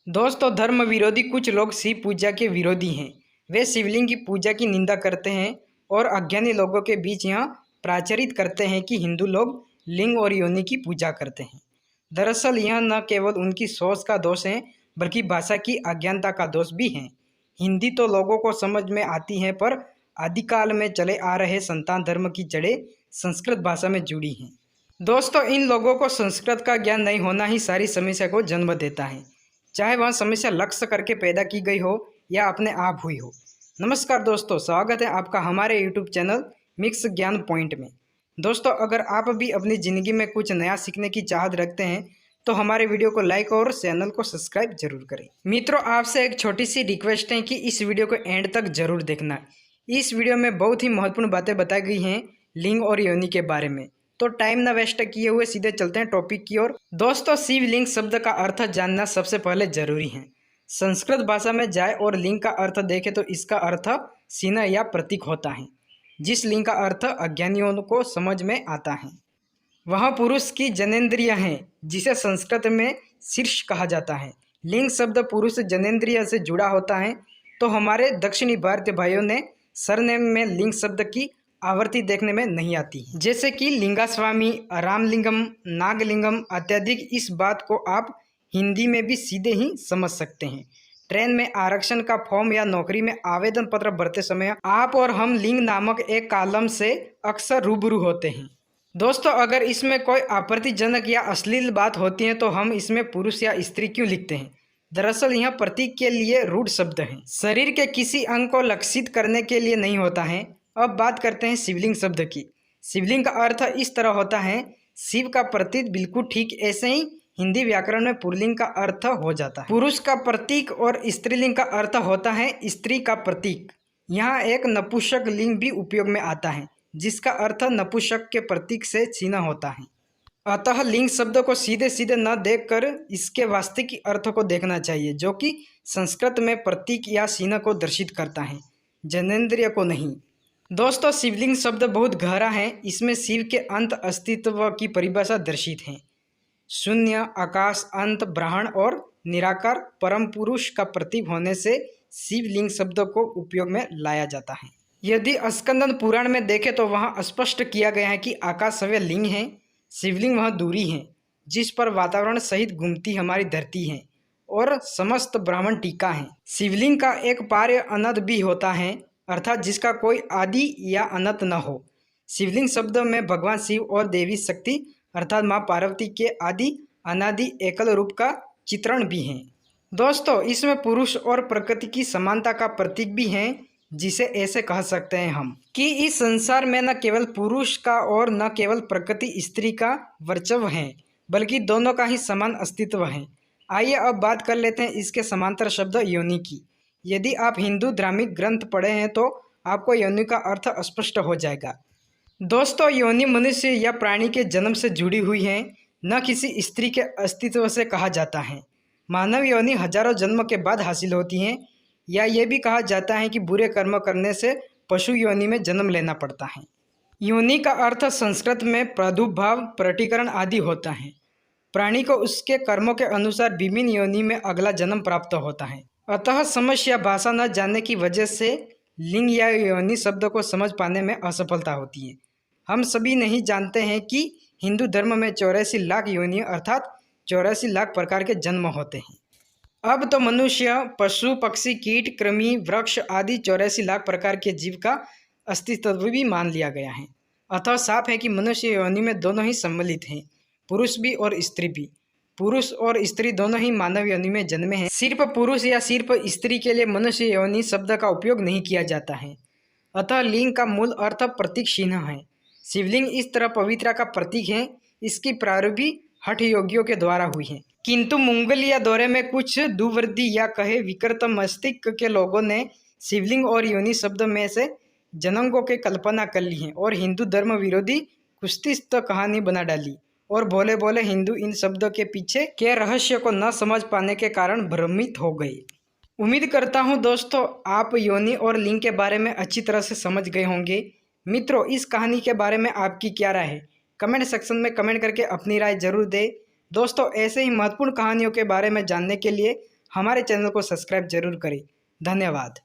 दोस्तों, धर्म विरोधी कुछ लोग शिव पूजा के विरोधी हैं। वे शिवलिंग की पूजा की निंदा करते हैं और अज्ञानी लोगों के बीच यह प्रचारित करते हैं कि हिंदू लोग लिंग और योनि की पूजा करते हैं। दरअसल यह न केवल उनकी सोच का दोष है, बल्कि भाषा की अज्ञानता का दोष भी है। हिंदी तो लोगों को समझ में आती है, पर आदिकाल में चले आ रहे सनातन धर्म की जड़ें संस्कृत भाषा में जुड़ी हैं। दोस्तों, इन लोगों को संस्कृत का ज्ञान नहीं होना ही सारी समस्या को जन्म देता है, चाहे वह समस्या लक्ष्य करके पैदा की गई हो या अपने आप हुई हो। नमस्कार दोस्तों, स्वागत है आपका हमारे यूट्यूब चैनल मिक्स ज्ञान पॉइंट में। दोस्तों, अगर आप भी अपनी ज़िंदगी में कुछ नया सीखने की चाहत रखते हैं तो हमारे वीडियो को लाइक और चैनल को सब्सक्राइब जरूर करें। मित्रों, आपसे एक छोटी सी रिक्वेस्ट है कि इस वीडियो को एंड तक जरूर देखना। इस वीडियो में बहुत ही महत्वपूर्ण बातें बताई गई हैं लिंग और योनि के बारे में। तो टाइम ना वेस्ट किए हुए सीधे चलते हैं टॉपिक की ओर। दोस्तों, शिवलिंग शब्द का अर्थ जानना सबसे पहले जरूरी है। संस्कृत भाषा में जाए और लिंग का अर्थ देखें तो इसका अर्थ चिन्ह या प्रतीक होता है। जिस लिंग का अर्थ अज्ञानियों को समझ में आता है वह पुरुष की जनेंद्रिय है, जिसे संस्कृत में शीर्ष कहा जाता है। लिंग शब्द पुरुष जनेंद्रिय से जुड़ा होता है, तो हमारे दक्षिणी भारतीय भाइयों ने सरनेम में लिंग शब्द की आवृत्ति देखने में नहीं आती, जैसे कि लिंगास्वामी, रामलिंगम, नागलिंगम इत्यादि। इस बात को आप हिंदी में भी सीधे ही समझ सकते हैं। ट्रेन में आरक्षण का फॉर्म या नौकरी में आवेदन पत्र भरते समय आप और हम लिंग नामक एक कॉलम से अक्सर रूबरू होते हैं। दोस्तों, अगर इसमें कोई आपत्तिजनक या अश्लील बात होती है तो हम इसमें पुरुष या स्त्री क्यों लिखते हैं? दरअसल यह प्रतीक के लिए रूढ़ शब्द है, शरीर के किसी अंग को लक्षित करने के लिए नहीं होता है। अब बात करते हैं शिवलिंग शब्द की। शिवलिंग का अर्थ इस तरह होता है, शिव का प्रतीक। बिल्कुल ठीक ऐसे ही हिंदी व्याकरण में पुल्लिंग का अर्थ हो जाता है पुरुष का प्रतीक और स्त्रीलिंग का अर्थ होता है स्त्री का प्रतीक। यहाँ एक नपुंसक लिंग भी उपयोग में आता है, जिसका अर्थ नपुंसक के प्रतीक से चिन्ह होता है। अतः लिंग शब्द को सीधे सीधे न देखकर इसके वास्तविक अर्थ को देखना चाहिए, जो कि संस्कृत में प्रतीक या चिन्ह को दर्शित करता है, जनेंद्रिय को नहीं। दोस्तों, शिवलिंग शब्द बहुत गहरा है। इसमें शिव के अंत अस्तित्व की परिभाषा दर्शित है। शून्य, आकाश, अंत, ब्रह्मांड और निराकार परम पुरुष का प्रतीक होने से शिवलिंग शब्द को उपयोग में लाया जाता है। यदि स्कंदन पुराण में देखें तो वहाँ स्पष्ट किया गया है कि आकाश सवय लिंग है, शिवलिंग वह दूरी है जिस पर वातावरण सहित घूमती हमारी धरती है और समस्त ब्राह्मण टीका है। शिवलिंग का एक पार्य अनंत भी होता है, अर्थात जिसका कोई आदि या अनंत न हो। शिवलिंग शब्द में भगवान शिव और देवी शक्ति अर्थात माँ पार्वती के आदि अनादि एकल रूप का चित्रण भी है। दोस्तों, इसमें पुरुष और प्रकृति की समानता का प्रतीक भी है, जिसे ऐसे कह सकते हैं हम कि इस संसार में न केवल पुरुष का और न केवल प्रकृति स्त्री का वर्चस्व है, बल्कि दोनों का ही समान अस्तित्व है। आइए अब बात कर लेते हैं इसके समांतर शब्द योनि की। यदि आप हिंदू धार्मिक ग्रंथ पढ़े हैं तो आपको योनि का अर्थ स्पष्ट हो जाएगा। दोस्तों, योनि मनुष्य या प्राणी के जन्म से जुड़ी हुई है, न किसी स्त्री के अस्तित्व से कहा जाता है। मानव योनि हजारों जन्म के बाद हासिल होती है, या ये भी कहा जाता है कि बुरे कर्म करने से पशु योनि में जन्म लेना पड़ता है। योनि का अर्थ संस्कृत में प्रादुर्भाव, प्रकटीकरण आदि होता है। प्राणी को उसके कर्मों के अनुसार विभिन्न योनि में अगला जन्म प्राप्त होता है। अतः समस्या भाषा न जानने की वजह से लिंग या योनि शब्द को समझ पाने में असफलता होती है। हम सभी नहीं जानते हैं कि हिंदू धर्म में 84 लाख योनि अर्थात 84 लाख प्रकार के जन्म होते हैं। अब तो मनुष्य, पशु, पक्षी, कीट, कृमि, वृक्ष आदि 84 लाख प्रकार के जीव का अस्तित्व भी मान लिया गया है। अतः साफ है कि मनुष्य योनि में दोनों ही सम्मिलित हैं, पुरुष भी और स्त्री भी। पुरुष और स्त्री दोनों ही मानव योनि में जन्मे हैं। सिर्फ पुरुष या सिर्फ स्त्री के लिए मनुष्य योनि शब्द का उपयोग नहीं किया जाता है। अतः लिंग का मूल अर्थ प्रतीक चिन्ह है। शिवलिंग इस तरह पवित्रता का प्रतीक है। इसकी प्रारंभी हठ योगियों के द्वारा हुई है, किंतु मंगोलिया दौरे में कुछ दुर्वृत्ति या कहे विकृत मस्तिष्क के लोगों ने शिवलिंग और योनि शब्द में से जनांगों की कल्पना कर ली है और हिंदू धर्म विरोधी कुत्सित कहानी बना डाली, और भोले भोले हिंदू इन शब्दों के पीछे के रहस्य को न समझ पाने के कारण भ्रमित हो गए। उम्मीद करता हूं दोस्तों, आप योनि और लिंग के बारे में अच्छी तरह से समझ गए होंगे। मित्रों, इस कहानी के बारे में आपकी क्या राय है? कमेंट सेक्शन में कमेंट करके अपनी राय जरूर दें। दोस्तों, ऐसे ही महत्वपूर्ण कहानियों के बारे में जानने के लिए हमारे चैनल को सब्सक्राइब जरूर करें। धन्यवाद।